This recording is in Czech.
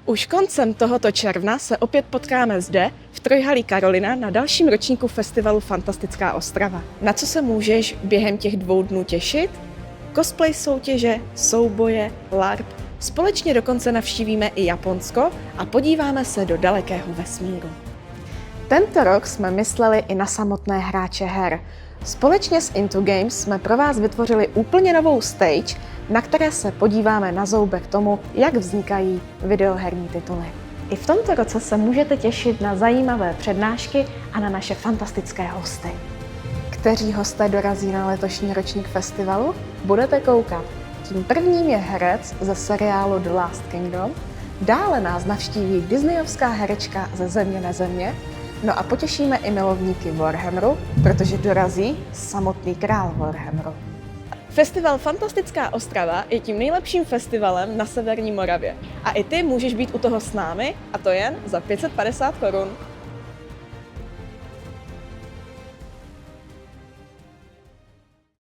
Už koncem tohoto června se opět potkáme zde, v Trojhalí Karolina, na dalším ročníku festivalu Fantastická Ostrava. Na co se můžeš během těch 2 dnů těšit? Cosplay soutěže, souboje, LARP. Společně dokonce navštívíme i Japonsko a podíváme se do dalekého vesmíru. Tento rok jsme mysleli i na samotné hráče her. Společně s Into Games jsme pro vás vytvořili úplně novou stage, na které se podíváme na zoubek tomu, jak vznikají videoherní tituly. I v tomto roce se můžete těšit na zajímavé přednášky a na naše fantastické hosty. Kteří hosté dorazí na letošní ročník festivalu? Budete koukat. Tím prvním je herec ze seriálu The Last Kingdom, dále nás navštíví disneyovská herečka ze Země na země, no a potěšíme i milovníky Warhammeru, protože dorazí samotný král Warhammeru. Festival Fantastická Ostrava je tím nejlepším festivalem na severní Moravě. A i ty můžeš být u toho s námi, a to jen za 550 korun.